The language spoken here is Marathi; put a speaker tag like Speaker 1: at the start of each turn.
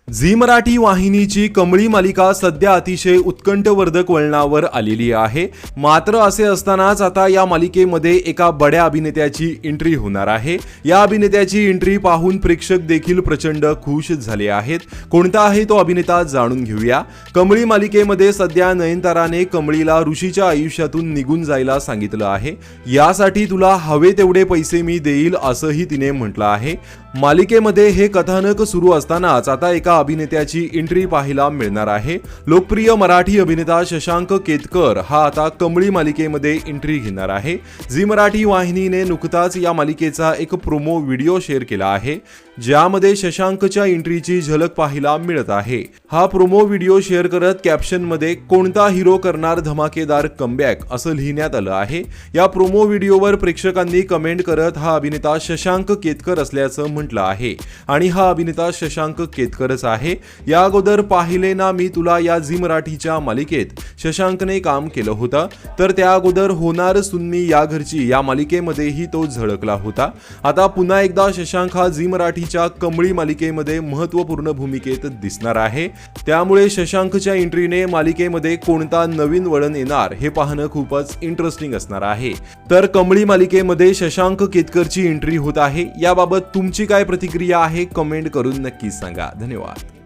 Speaker 1: झी मराठी वाहिनीची कमळी मालिका सध्या अतिशय उत्कंठवर्धक वळणावर आलेली आहे। मात्र असे असतानाच आता या मालिकेमध्ये एका बड्या अभिनेत्याची एंट्री होणार आहे। या अभिनेत्याची एंट्री पाहून प्रेक्षक देखील प्रचंड खुश झाले आहेत। कोणता आहे तो अभिनेता जाणून घेऊया। कमळी मालिकेमध्ये सध्या नयनताराने कमळीला ऋषीच्या आयुष्यातून निघून जायला सांगितलं आहे। यासाठी तुला हवे तेवढे पैसे मी देईल असंही तिने म्हटलं आहे। मालिकेमध्ये हे कथानक सुरू असतानाच आता एका अभिनेत्याची एंट्री पाहायला मिळणार आहे। लोकप्रिय मराठी अभिनेता शशांक केतकर हा आता कमळी मालिकेमध्ये एंट्री घेणार आहे। झी मराठी वाहिनीने नुकताच या मालिकेचा एक प्रोमो व्हिडिओ शेअर केला आहे, ज्यामध्ये शशांकच्या एंट्रीची झलक पाहायला मिळत आहे। हा प्रोमो व्हिडिओ शेअर करत कॅप्शनमध्ये कोणता हिरो करणार धमाकेदार कमबॅक असं लिहिण्यात आलं आहे। या प्रोमो व्हिडिओवर प्रेक्षकांनी कमेंट करत हा अभिनेता शशांक केतकर असल्याचं म्हटलं आहे आणि हा अभिनेता शशांक केतकरच आहे। या अगोदर पाहिले ना मी तुला या झी मराठीच्या मालिकेत शशांकने काम केलं होतं, तर त्या अगोदर होणार सुन्नी या घरची या मालिकेमध्येही तो झळकला होता। आता पुन्हा एकदा शशांक हा झी मराठीच्या कमळी मालिकेमध्ये महत्त्वपूर्ण भूमिकेत दिसणार आहे। त्यामुळे शशांकच्या एंट्रीने मालिकेमध्ये कोणता नवीन वळण येणार हे पाहणं खूपच इंटरेस्टिंग असणार आहे। तर कमळी मालिकेमध्ये शशांक केतकरची एंट्री होत आहे, याबाबत तुमची काय प्रतिक्रिया आहे कमेंट करून नक्की सांगा। धन्यवाद।